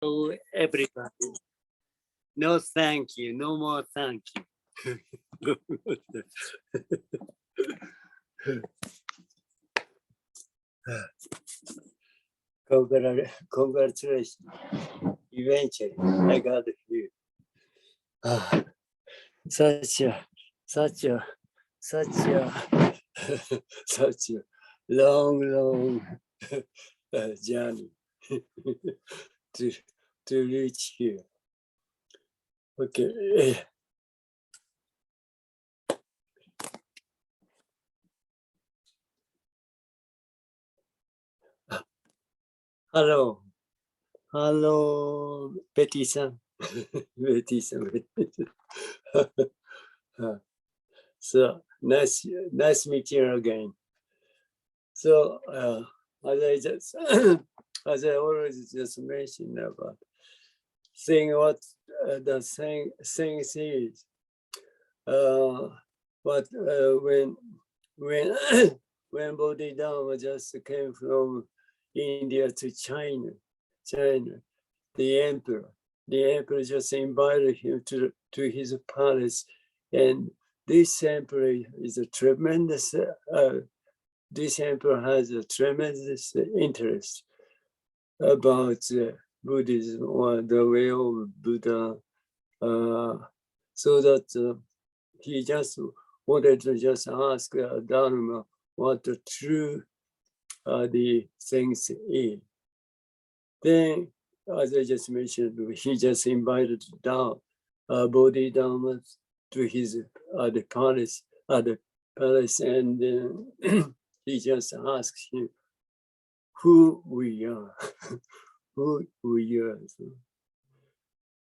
Hello, everybody. No, thank you. No more thank you. Congratulations. Eventually, I got you. Such a such a long journey to reach here. Okay. Hello, Betty-san. Betty-san. So nice meeting you again. So as I always just mentioned about saying what the thing is, but when when Bodhidharma just came from India to China, the emperor just invited him to his palace, and this emperor is a tremendous. This emperor has a tremendous interest about Buddhism or the way of Buddha, so that he just wanted to just ask Dharma what the true the things is. Then, as I just mentioned, he just invited down Bodhidharma to his the palace, and he just asked him who we are, who we are.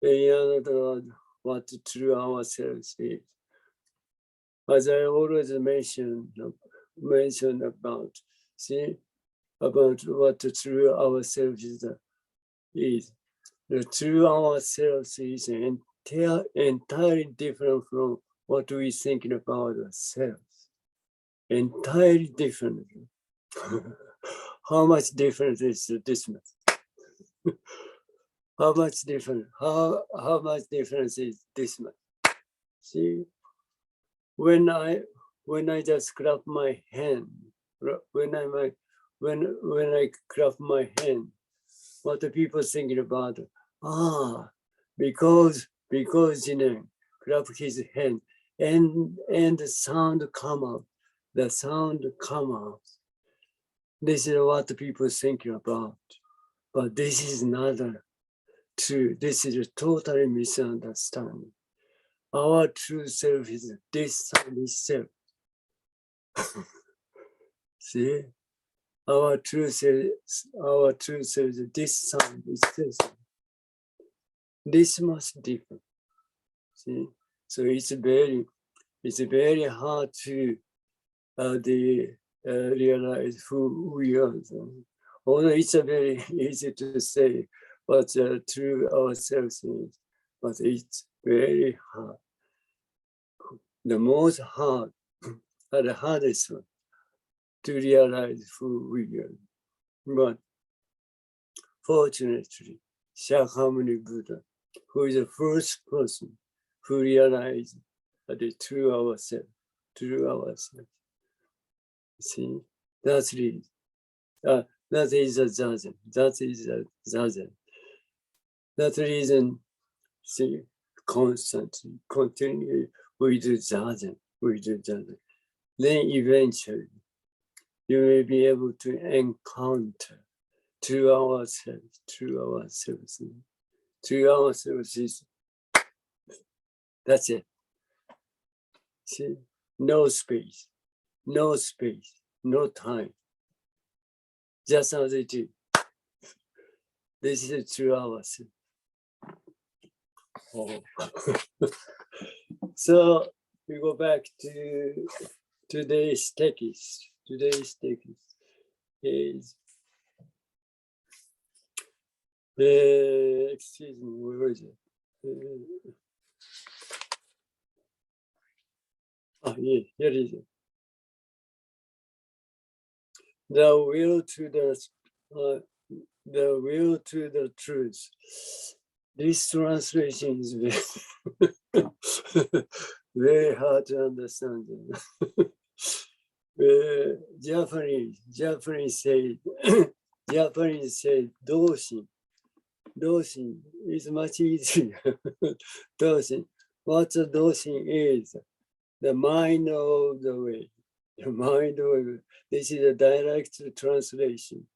And what true ourselves is. As I always mentioned about, about what the true ourselves is. The true ourselves is entirely different from what we thinking about ourselves. Entirely different. How much different is this much? How much different? How much difference is this much? See, when I just clap my hand, when I clap my hand, what the people thinking about? Because clap his hand, and the sound come out. The sound come out. This is what the people thinking about. But this is not true. This is a totally misunderstanding. Our true self is this sound itself. See? Our true self is this sound itself. This must differ. See? So it's very hard to realize who we are. Although it's very easy to say what true ourselves is, but it's very hard. The most hard, the hardest one to realize who we are. But fortunately, Shakyamuni Buddha, who is the first person who realized the true ourselves. See, that's it. That is a zazen. That is a zazen. That reason, see, constantly, continually, we do zazen. Then eventually, you may be able to encounter true ourselves. True ourselves is, that's it. See, no space, no time. Just as it is. This is true ourselves. Oh. So we go back to today's text. Today's text is, excuse me, where is it? Yeah, here is it. The will to the the will to the truth. This translation is very hard to understand. Japanese say, Japanese say, doshin. Doshin is much easier. Doshin. What a doshin is? The mind of the way. The mind of this is a direct translation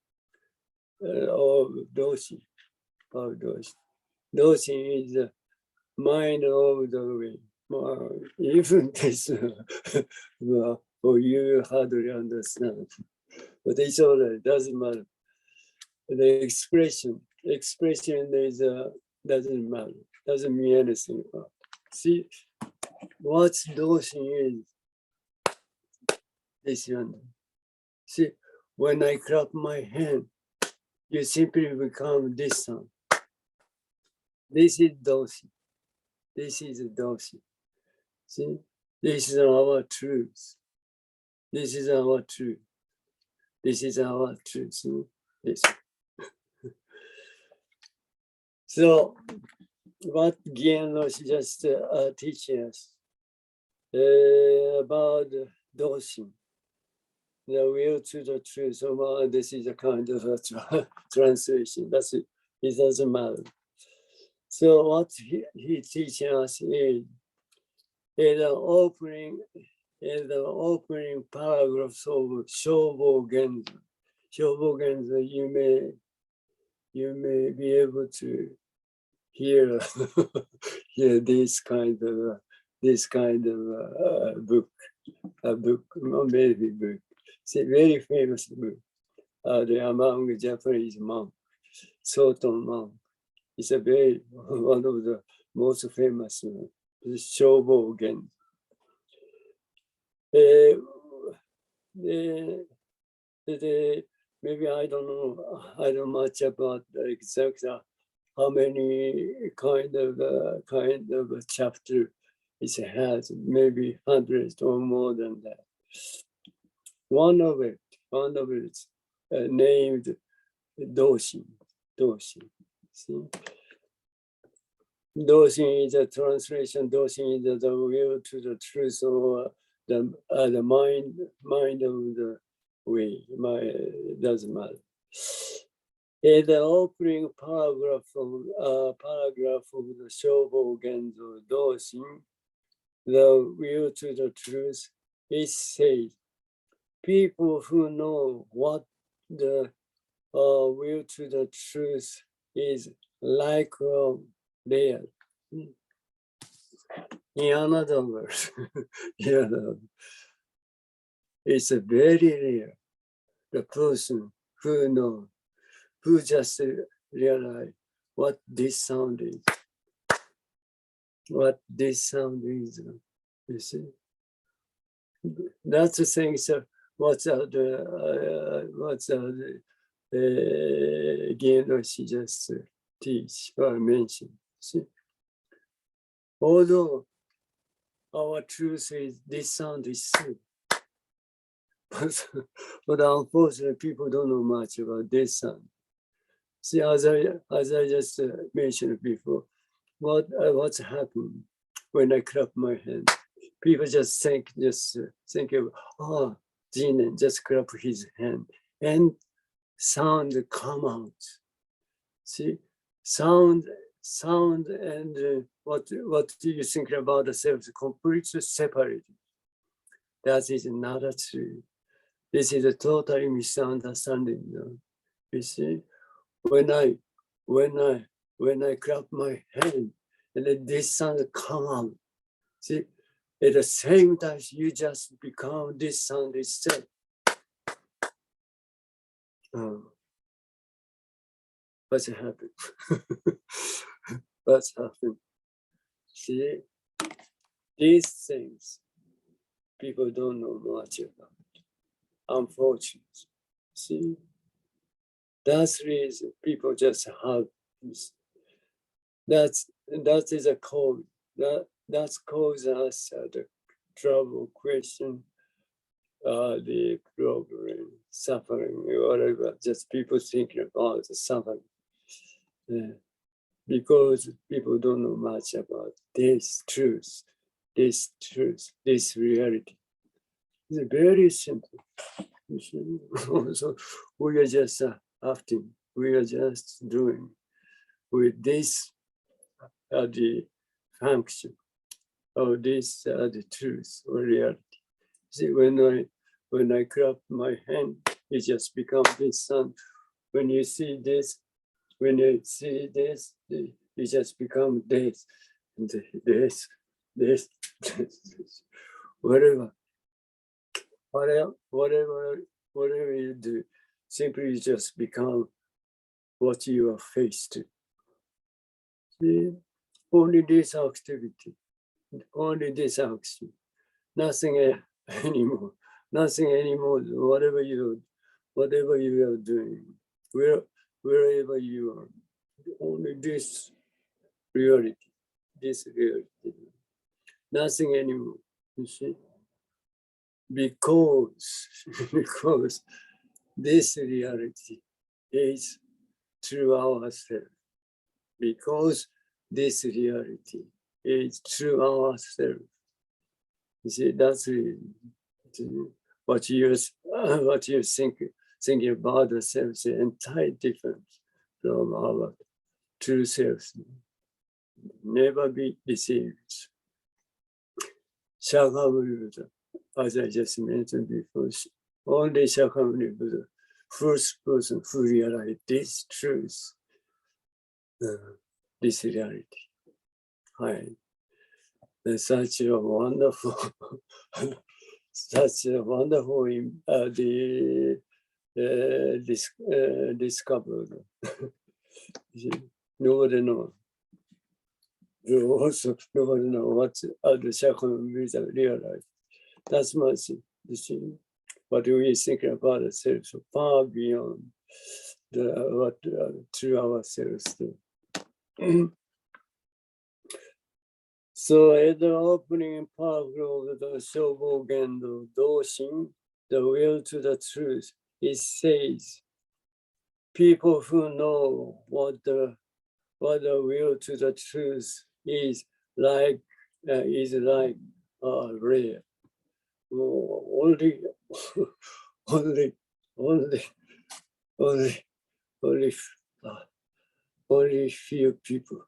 of doshin. Of doshin. Doshin is the mind of the way. Even this, for you hardly understand. But it's all right, it doesn't matter. The expression is doesn't matter, doesn't mean anything. See, what doshin is this one. See, when I clap my hand, you simply become this sound. This is doshin. This is doshin. See, this is our truth. This is our truth. This is our truth. See? This. So, what Jinen Roshi just teaching us about doshin, the will to the truth. So this is a kind of a translation. That's it. It doesn't matter. So what he teaching us is the opening paragraphs of Shobo Genzo. Shobo Genzo, you may be able to hear this kind of book, maybe book. It's a very famous book. Among Japanese monks, Soton monk. It's one of the most famous Shobo Genzo. Maybe I don't know much about the exact how many kind of a chapter it has, maybe hundreds or more than that. One of it named doshin. See? Doshin is a translation. Doshin is the will to the truth, or the mind of the way. Doesn't matter. In the opening paragraph of the Shobo Genzo Doshin, the will to the truth, it says, people who know what the will to the truth is like there. In another words, it's a very rare. The person who knows, who just realize what this sound is. What this sound is, you see. That's the thing. So what's Jinen Roshi just teach or mention. See, although our truth is this sound is true, but unfortunately people don't know much about this sound. See, as I just mentioned before, what's happened when I clap my hand? People just think of, Jinen just clap his hand and sound come out. See, sound and what do you think about the self completely separated? That is not true. This is a totally misunderstanding. You see, when I clap my hand and then this sound come out. See, at the same time you just become this sound itself. What's happened? What's happened? See, these things people don't know much about. Unfortunately, see, that's the reason people just have this. That is a cause. That's cause us the trouble, question, the problem. suffering, whatever, just people thinking about the suffering. Because people don't know much about this truth, this reality. It's very simple. So we are just acting, we are just doing with this the function of this the truth or reality. See, when I clap my hand, it just becomes this sound. When you see this, it just becomes this, and this, whatever you do, simply just become what you are faced to. See, only this activity, only this action, nothing anymore, nothing anymore. Whatever you are doing, wherever you are, only this reality, nothing anymore. You see, because this reality is through ourselves. Because this reality is through ourselves. You see, that's what you thinking about yourself is entirely different from our true self. Never be deceived. Shakyamuni Buddha, as I just mentioned before, only Shakyamuni Buddha, first person who realized this truth, this reality. Right. Such a wonderful, discovered. Nobody knows. Also, nobody knows what other Shakyamuni Buddha realized. That's much, you see, what we think about ourselves far beyond what through ourselves do. So at the opening paragraph of the Shobo Gendo Doshin, the will to the truth, it says, people who know what the will to the truth is like rare. Only few people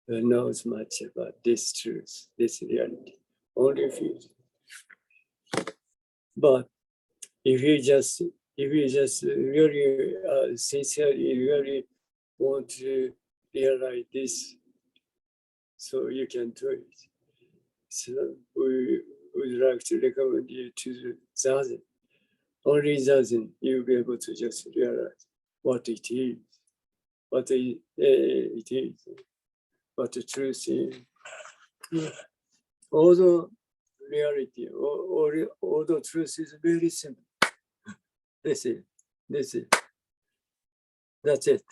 knows much about this truth, this reality. Only few. But if you just really sincerely really want to realize this, so you can do it. So we would like to recommend you to the Zazen. Only Zazen, you'll be able to just realize what it is, what it is, what the truth is. Although reality, although truth is very simple. This is, that's it.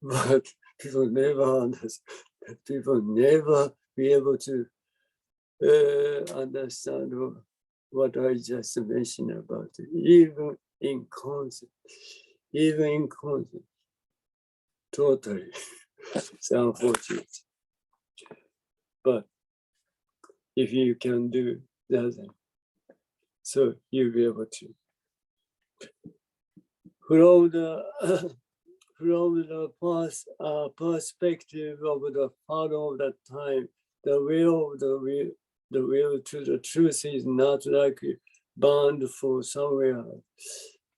But people never understand. People never be able to understand what I just mentioned about it. Even in concept, totally. It's unfortunate. But if you can do that, so you'll be able to. From the perspective of the part of that time, the will to the truth is not like bound for somewhere.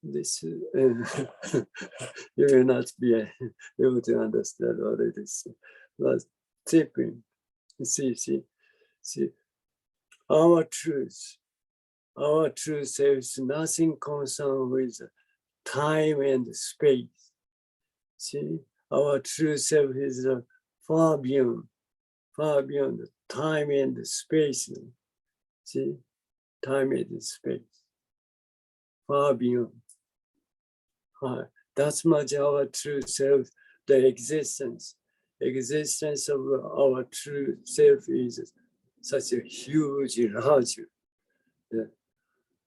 This you will not be able to understand what it is. But tipping, see, our truth is nothing concerned with time and space. See, our true self is far beyond time and space. See, time and space, far beyond. That's much our true self, the existence of our true self is such a huge, large.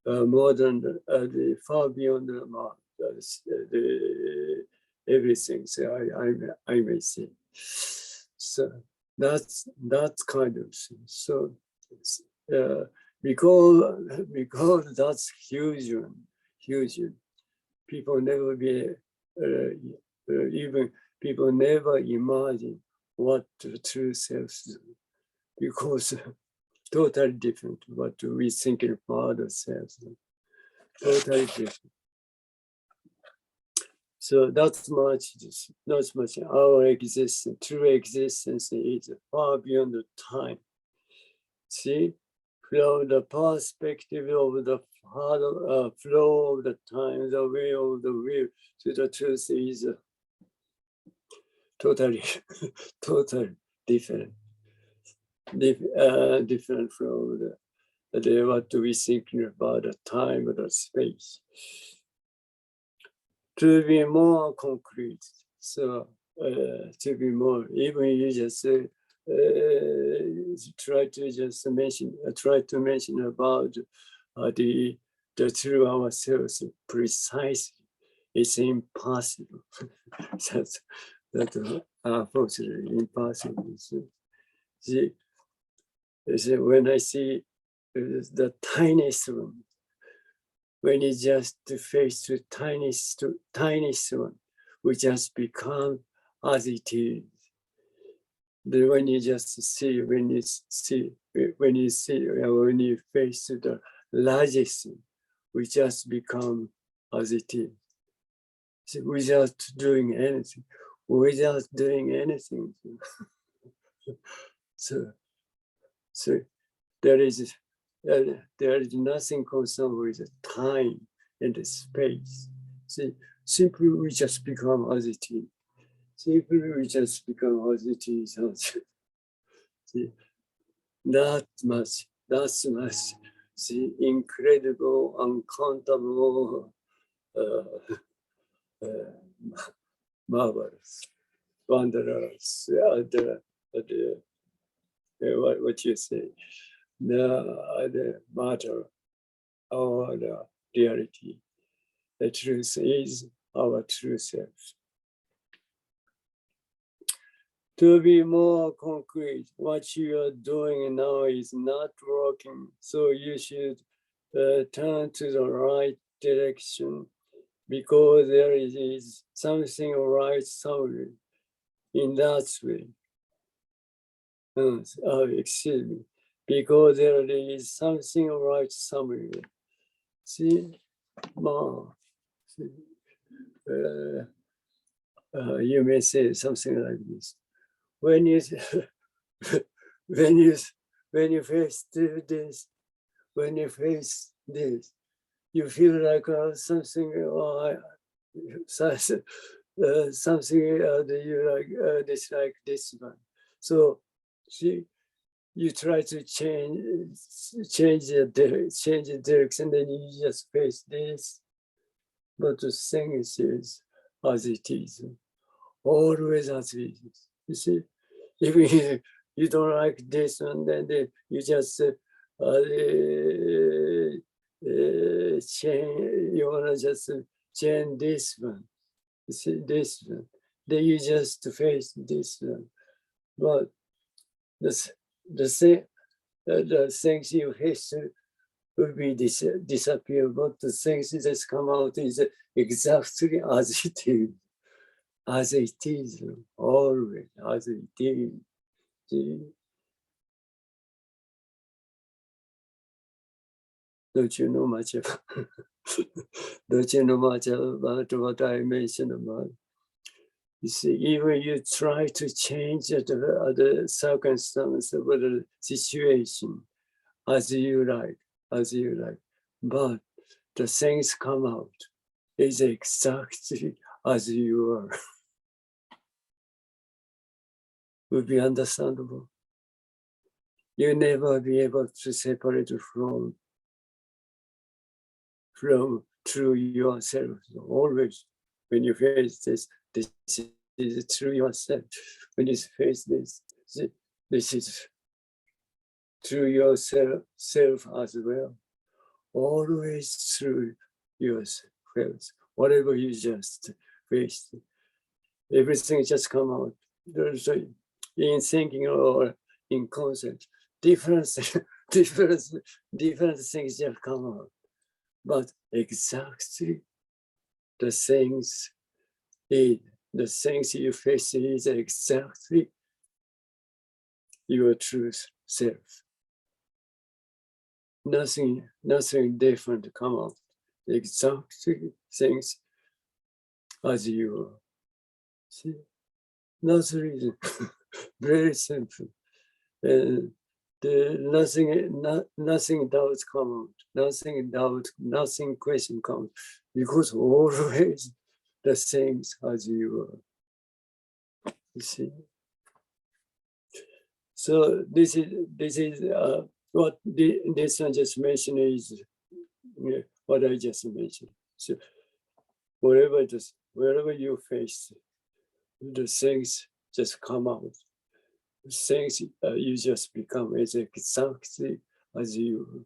more than the far beyond the everything. So I may say. So that's that kind of thing. So because that's huge, huge. People never be even people never imagine what the true self is, because totally different what we think about ourselves. Totally different. So that's much our existence, true existence is far beyond the time. See, from the perspective of the flow of the time, the way of the will to the truth is totally, totally different. Different from the what we thinking about the time or the space. To be more concrete, so to be more, even you just try to mention about the true ourselves precisely. It's impossible. that's unfortunately impossible. So, when I see the tiniest one, when you just face the tiniest one, we just become as it is. Then when you face the largest one, we just become as it is. So without doing anything. So there is nothing concerned with the time and the space. See, simply we just become as it is. Simply we just become as it is. See, that's much. See, incredible, uncountable, marvelous, wondrous. What you say? The matter or the reality. The truth is our true self. To be more concrete, what you are doing now is not working, so you should turn to the right direction, because there is something right somewhere in that way. Excuse me. Because there is something right somewhere. See, you may say something like this. When you when you face this, you feel like something something that you like dislike this one. So see, you try to change the direction, then you just face this. But the thing is as it is, always as it is. You see, if you don't like this one, then you just change. You wanna just change this one. You see this one. Then you just face this one. But the things you face will be disappear. But the things that come out is exactly as it is. As it is, always as it is. Don't you know much about? Don't you know much about what I mentioned about? You see, even you try to change the circumstance of the situation as you like, but the things come out is exactly as you are. Would be understandable. You'll never be able to separate from true yourself. Always, when you face this is true yourself. When you face this is true yourself as well. always through yourself. Whatever you just faced, everything just come out. There's in thinking or in concept, different things just come out. But exactly the things you face is exactly your true self. Nothing different come out. Exactly things as you are. See, that's the reason. Very simple. Nothing doubts come out. Nothing question comes, because always the things as you are. You see. So this is what this one just mentioned is what I just mentioned. So wherever you face, the things just come out. Things you just become as exactly as your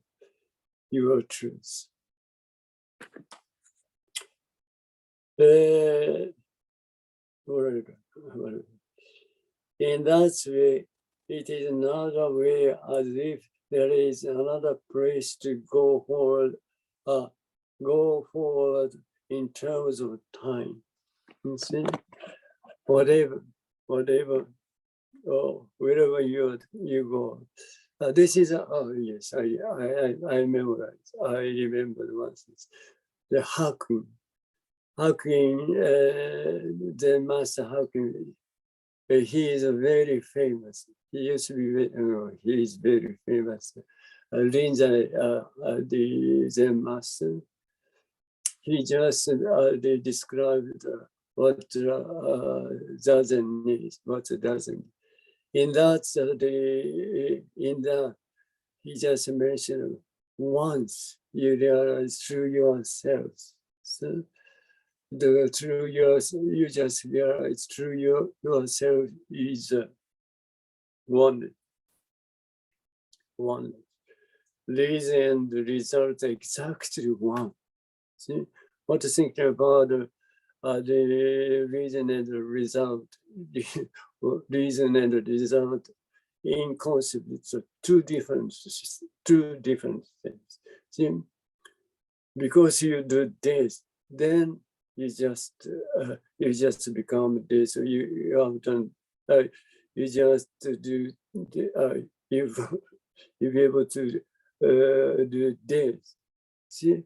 truth. Whatever. In that way, it is another way, as if there is another place to go forward in terms of time. You see, whatever, or wherever you go. This is yes, I memorized. I remember one thing. The Hakuin, the master Hakuin. He is very famous. He used to be. He is very famous. Rinzai, the Zen master. He just they described what Zazen is, what doesn't. In that, he just mentioned once you realize through yourselves. So you just realize through yourself is one. Reason and result exactly one. See, what to think about the reason and the result. Reason and the result in concept, it's two different things. See, because you do this, then you just become this. You have done. You just do. You be able to do this. See,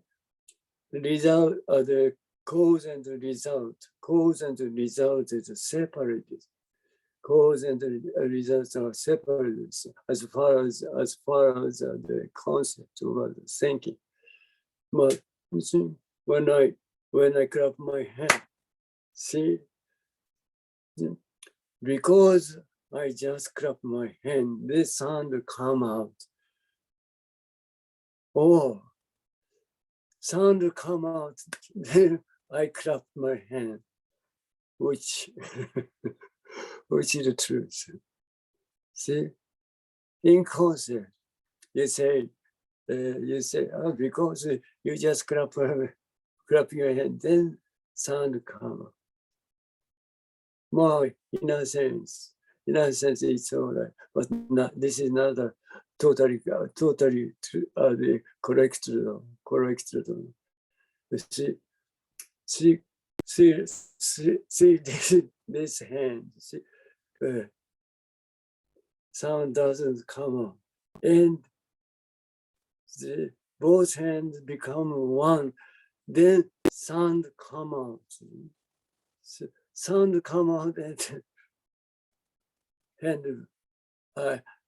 the result of the cause and the result. Cause and the result is separated. Cause and the results are separated as far as the concept of the thinking. But you see, when I clap my hand, see, because I just clap my hand, this sound come out. Oh, sound come out. Then I clap my hand, which is the truth. See, in concept, you say, oh, because you just clap your hand, then sound come out. More in a sense, it's all right, but this is not a totally the correct. See this hand. See, sound doesn't come out, and both hands become one. Then sound come out. Sound come out, and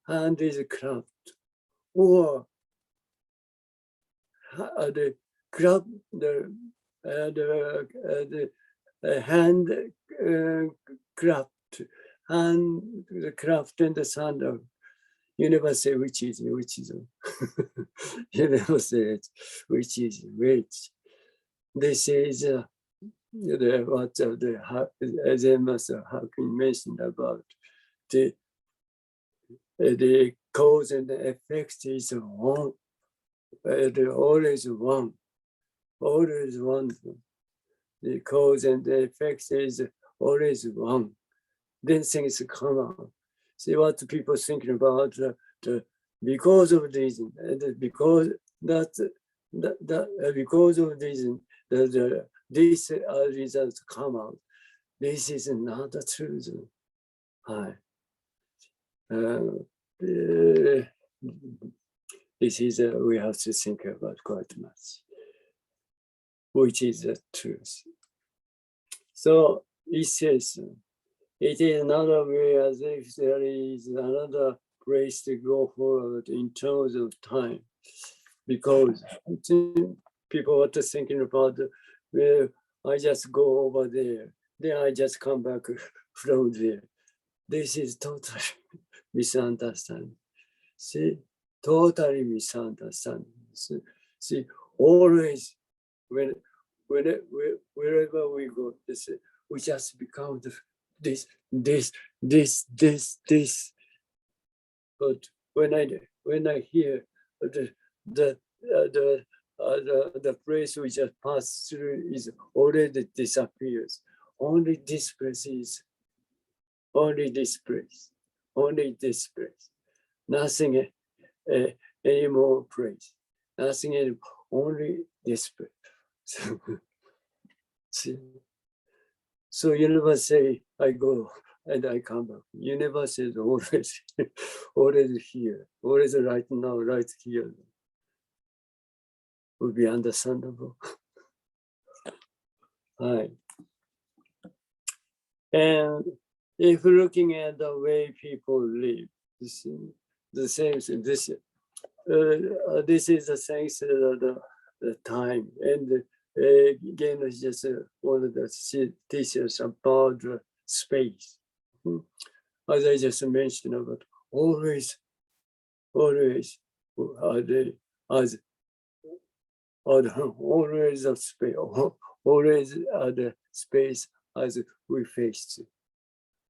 hand is clapped, or the clap the hand clapped, hand clapped and the sound of. You never say which is. You never say it, which is which. This is what the Zen master Hakuin mentioned about the cause and the effect is one. always one, always one. The cause and the effect is always one. Then things come out. See what people thinking about because of this, and because because of this, these results come out. This is not the truth. This is we have to think about quite much, which is the truth. So it says, it is another way as if there is another place to go forward in terms of time, because people are thinking about, well, I just go over there, then I just come back from there. This is totally misunderstanding. See, totally misunderstanding. See, always wherever we go, we just become this. But when I hear the place we just passed through is already disappears. Only this place is only this place, only this place. Nothing any more place. Nothing any, only this place. See? So you never say, I go and I come back. You never say always, already here, always right now, right here. Would be understandable. Right. And if looking at the way people live, the same thing. This is the sense of the time. And again, it's just one of the teachers about the space. As I just mentioned about always are they as always of space, always the space as we face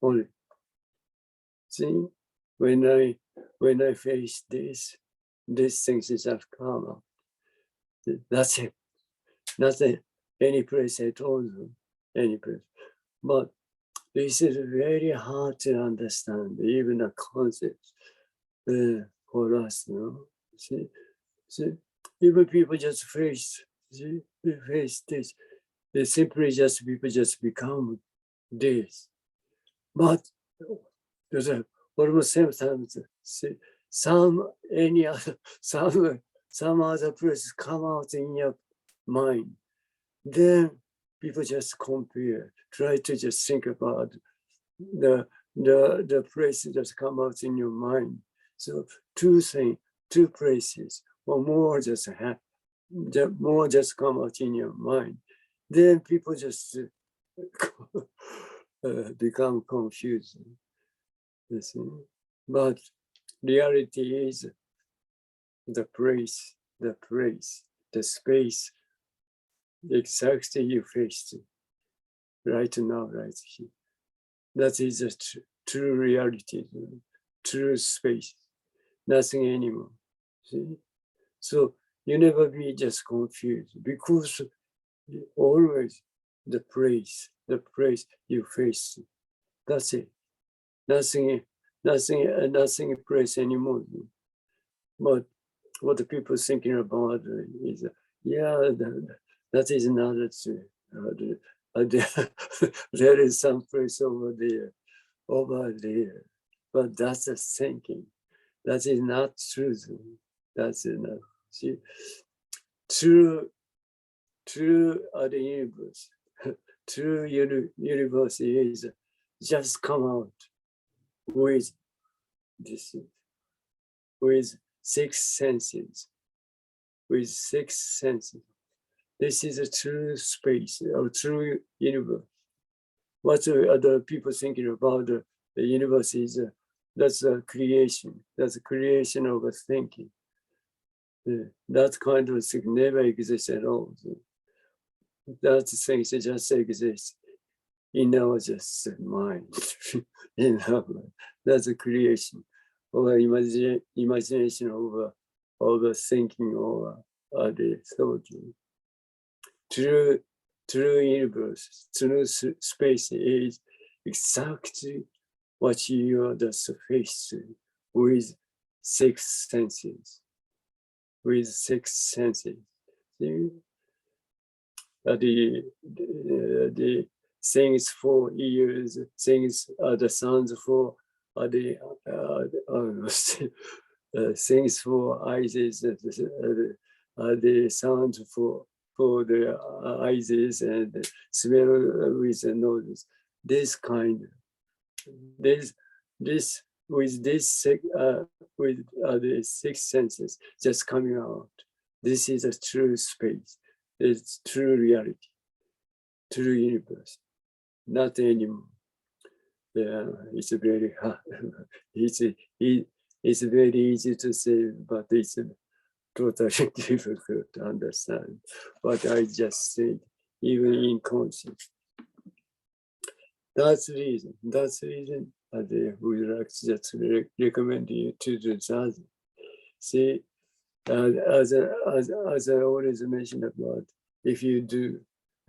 only. See, when I face this, these things have come up. That's it. Nothing, any place I told you, any place. But this is very hard to understand, even the concepts for us, you know. See, even people just face, they face this. They simply just, people just become this. But there's almost same time, see, some other places come out in your mind. Then people just compare, try to just think about the places that come out in your mind. So two places, or more just come out in your mind. Then people just become confused. You see? But reality is the place, the space, exactly you faced right now, right here. That is a true reality, true space, nothing anymore. See? So you never be just confused, because always the place you face. That's it. Nothing place anymore. But what the people thinking about is, yeah, that is another true. There is some place over there. But that's the thinking. That is not truth. That's not. See, true the universe. True universe is just come out with this, with six senses. This is a true space, or true universe. What other people thinking about the universe is, that's a creation. That's a creation of a thinking. That kind of thing never exists at all. That thing just exists in our just mind. In our mind. That's a creation or imagination of overthinking or the thought. True universe, true space is exactly what you are just faced with six senses. With six senses. See? The things for ears, things the sounds for the things for eyes, the sounds for the eyes and the smell with the nose. This kind, this with this with the six senses just coming out. This is a true space. It's true reality, true universe, not anymore. Yeah, it's very hard. It's very easy to say, but it's totally difficult to understand. But I just said, even in conscience. That's the reason. I would like to just recommend you to do that. See, as I always mentioned about, if you do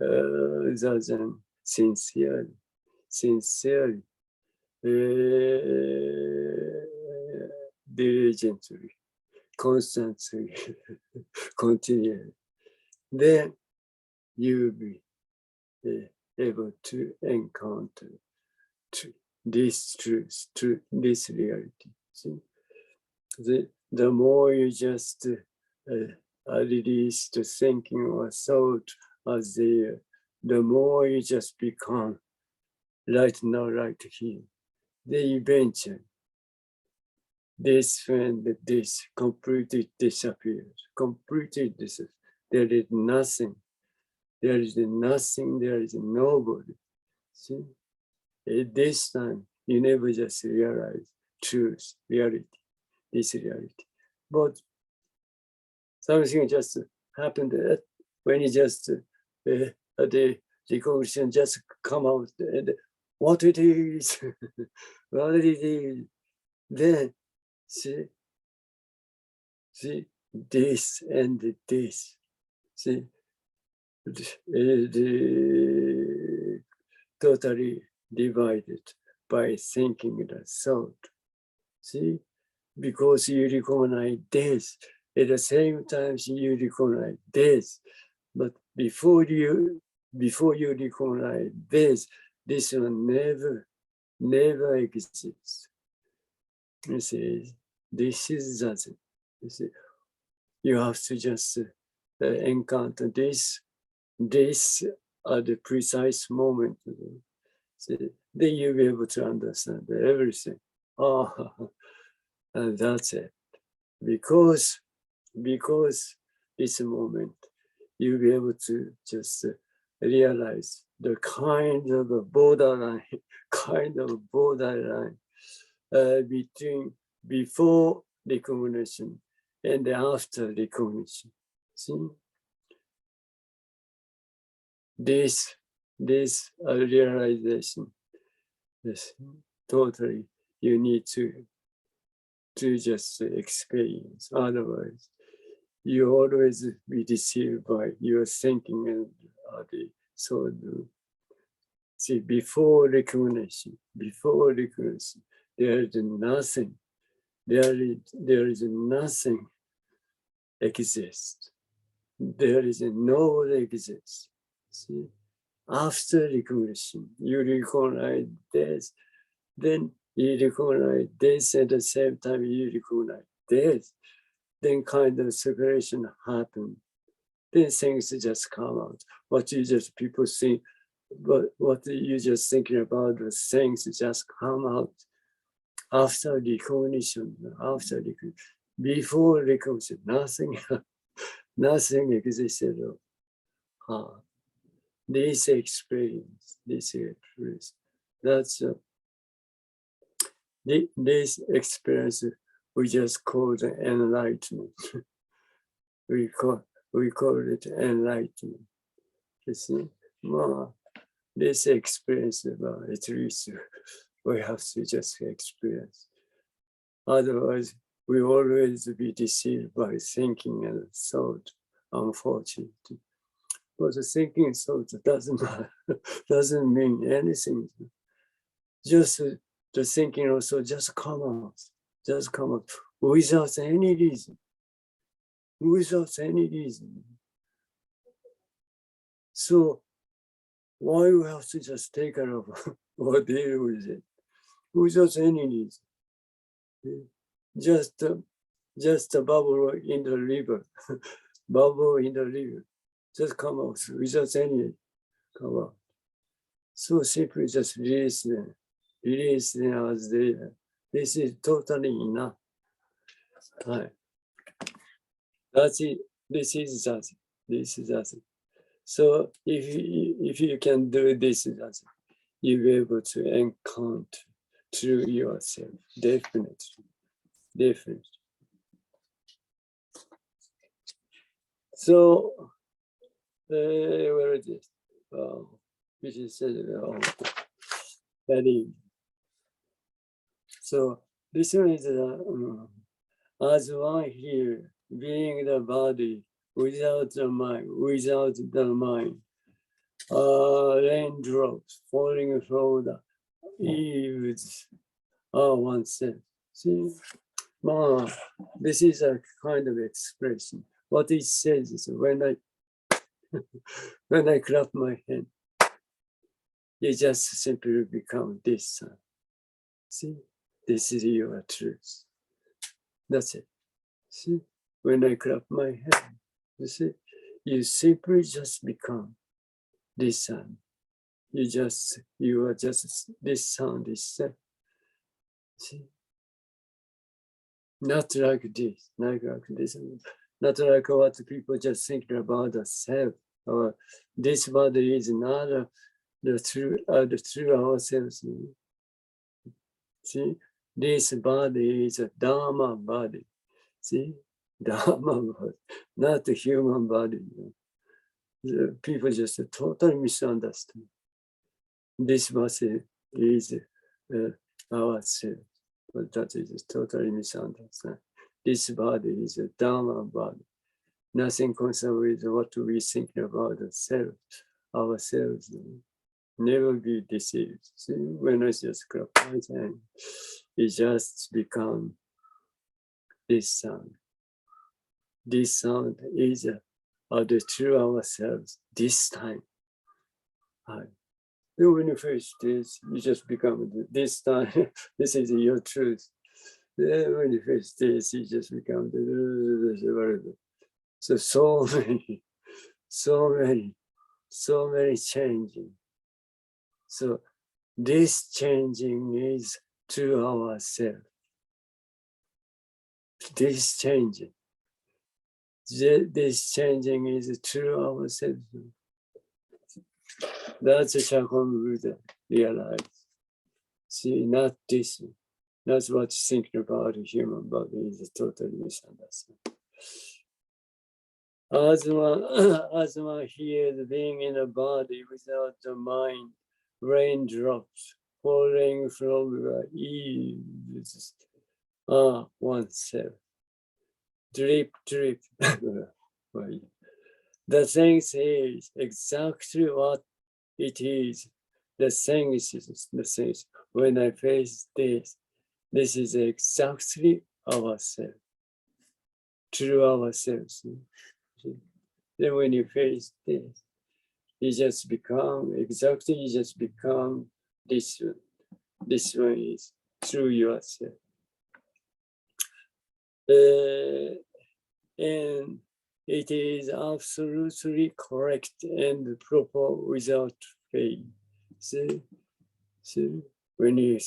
zazen sincerely, diligently, constantly, continually, then you'll be able to encounter this truth, this reality. See? The more you just release the thinking or thought as the more you just become right now, right here. Then eventually, this when this completely disappears, completely disappears. There is nothing. There is nothing. There is nobody. See, at this time, you never just realize truth, reality, this reality. But something just happened when you just the recognition just come out and what it is, what it is. Then see this and this. See the totally divided by thinking the thought. See, because you recognize this, at the same time you recognize this, but before you recognize this will never exists. You see, this is doesn't. You see, you have to just encounter this at the precise moment. See, then you'll be able to understand everything. Oh, and that's it. Because this moment, you'll be able to just realize the kind of a borderline between before recognition and after recognition. See, this realization is totally you need to just experience. Otherwise, you always be deceived by your thinking and so see before recognition, there is nothing. There is nothing exists. There is no exists. See, after recognition, you recognize this, then you recognize this at the same time you recognize this, then kind of separation happen. Then things just come out. What you just people think, but what you just thinking about, the things just come out after recognition, before recognition, nothing existed. This experience, that's this experience we just call the enlightenment. we call it enlightenment. You see, this experience, at least we have to just experience. Otherwise, we always be deceived by thinking and thought, unfortunately. But the thinking and thought doesn't matter, doesn't mean anything. Just the thinking also just come out without any reason, without any reason. So why we have to just take care of or deal with it without any reason? Just a bubble in the river, bubble in the river, just come out without any come out. So simply just release them as they are. This is totally enough. Right. That's it. This is that. This is that. So if you can do this, that, you'll be able to encounter through yourself. Definitely. Definitely. So where is it? Which is studying. So this one is as one here, being the body without the mind, raindrops falling from the eaves are oneself. See, this is a kind of expression. What it says is when I clap my hand, you just simply become this. See, this is your truth. That's it. See, when I clap my hand, you see, you simply just become this sound. You are just this sound itself. See, not like this, not like what people just think about the self, or this body is not the true ourselves. See, this body is a Dharma body. See, Dharma body, not the human body. The people just totally misunderstand. This body is ourselves, but that is totally misunderstood. This body is a Dharma body. Nothing concerned with what we think about ourselves. Never be deceived. See, when I just clap my hand, it just become this sound. This sound is the true ourselves this time. When you face this, you just become this time. This is your truth. Then when you face this, you just become so many changing. So this changing is to ourselves. This changing is to ourselves. That's a Shakyamuni Buddha realized. See, not this. That's what thinking about the human body is totally misunderstood. As one hears being in a body without the mind, raindrops falling from the eaves are oneself. Drip, drip. The thing is exactly what it is. The thing is when I face this is exactly ourselves, true ourselves. Then when you face this, you just become this one. This one is true yourself. And it is absolutely correct and proper without fail. See, when you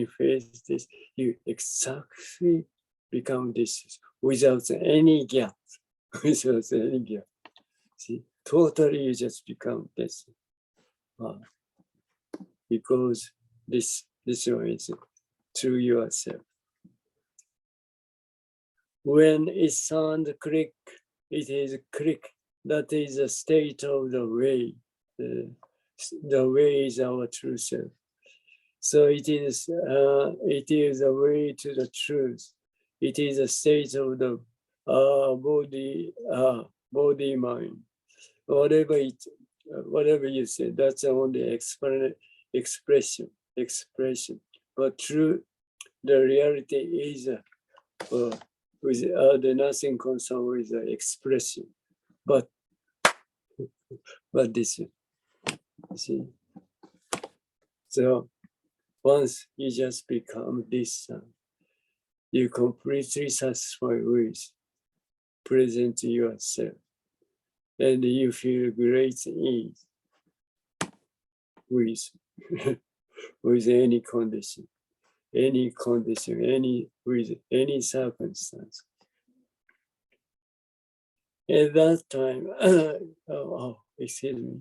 face this, you exactly become this without any gap. Without any gap. See, totally you just become this. Because this one is true yourself. When it sounds click, it is click. That is the state of the way. The way is our true self. So it is a way to the truth. It is a state of the body, mind. Whatever you say, that's only expression. But true, the reality is with the nothing concern with the expression. But this, see. So once you just become this, you completely satisfy with present yourself, and you feel great ease with with any condition, with any circumstance. At that time, excuse me,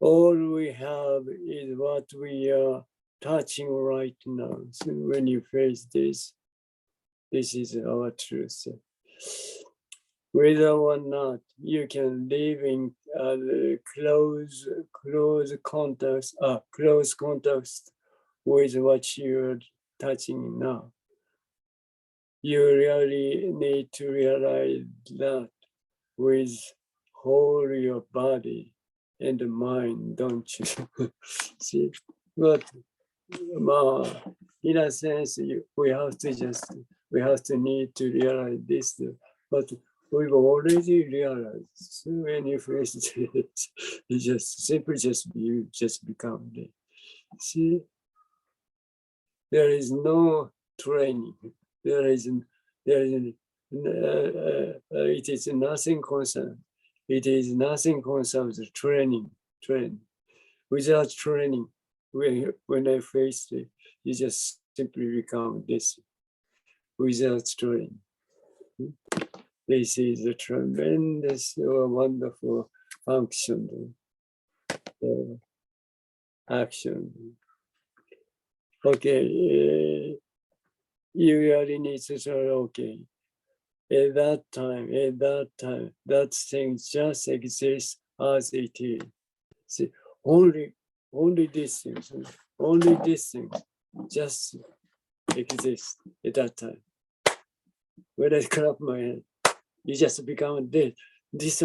all we have is what we are touching right now. So when you face this is our truth. Whether or not you can live in close contact with what you're touching now, you really need to realize that with whole your body and mind, don't you? See, but in a sense, we have to need to realize this, but we've already realized. So when you face it, you just become it. See, there is no training. It is nothing concerned. It is nothing concerned with training. Without training, when I face it, you just simply become this. Without training. This is a tremendous, wonderful function, action. Okay, you really need to say, okay, at that time, that thing just exists as it is. See, only this thing just exists at that time. When I clap my hand, you just become dead. This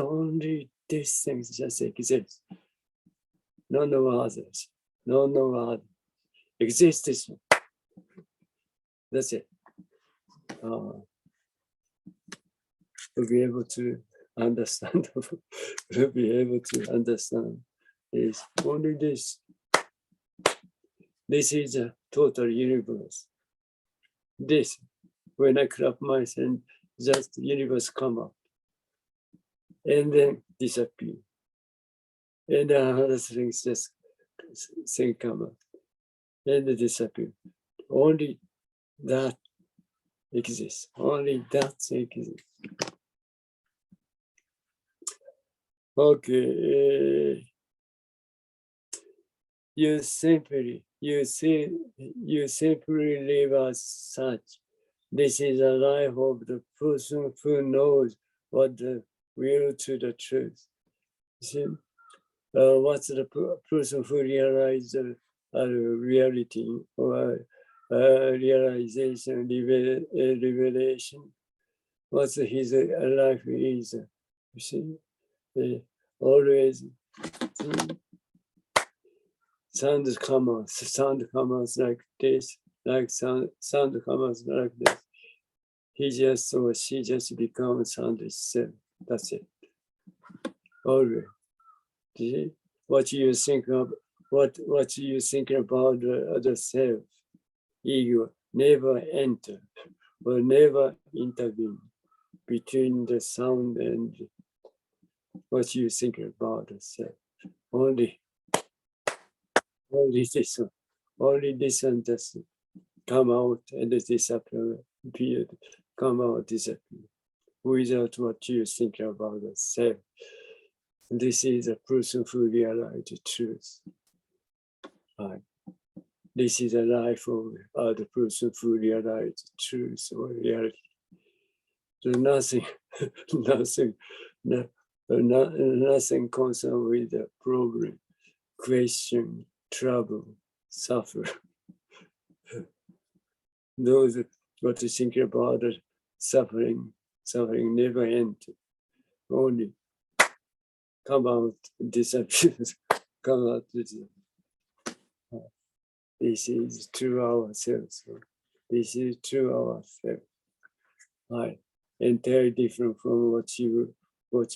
things just exist. None of others. None of others. Exists. That's it. We'll be able to understand. We'll be able to understand this. Only this. This is a total universe. This, when I clap my hand, just the universe come up and then disappear. And other things just come up and disappear. Only that exists. Only that exists. Okay. You simply live as such. This is the life of the person who knows what the will to the truth. See, what's the person who realizes the reality or realization, revelation? What's his life is? You see, always sound comes like this, like sound comes like this. He just or she just becomes sound itself. That's it. Always. See? What you think of, what you think about the self, ego, never enter or never intervene between the sound and what you think about the self. Only this one just come out and disappear, come out, disappear, without what you think about the self. This is a person who realized the truth. Right. This is a life of the person who realized the truth or reality. So nothing concerned with the problem, question, trouble, suffer. Those But to think about the suffering never ends. Only come out, disappears, come out, disappears. This is true ourselves. This is true ourselves. Right. Entirely different from what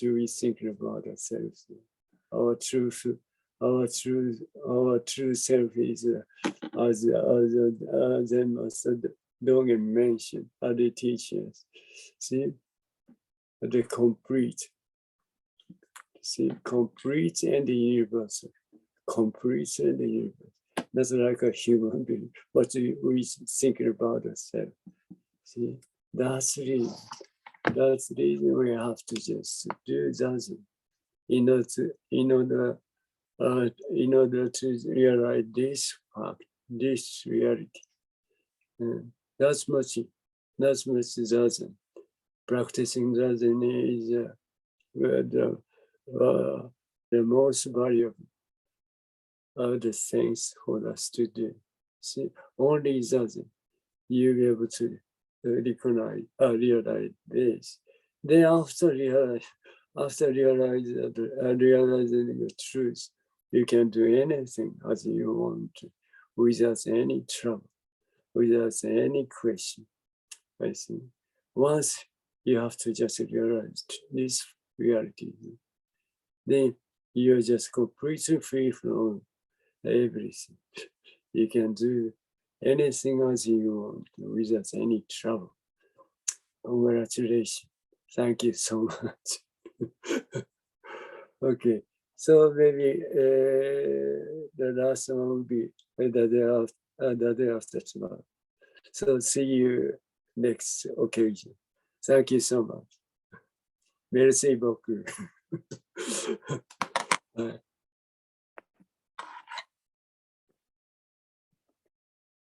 we think about ourselves. Our true self is as the Master Dogen mentioned, other teachers. See, the complete. See, complete and universal. Complete and universal. That's like a human being. What we think about ourselves. See, that's the reason we have to just do that in order to realize this fact, this reality. That's much zazen. Practicing zazen is the most valuable of the things for us to do. See, only zazen you'll be able to realize this. Then after realizing the truth, you can do anything as you want to, without any trouble, without any question. I think once you have to just realize this reality, then you're just completely free from everything. You can do anything as you want without any trouble. Congratulations. Thank you so much. Okay, so maybe the last one will be the day after tomorrow. So see you next occasion. Thank you so much. Merci beaucoup.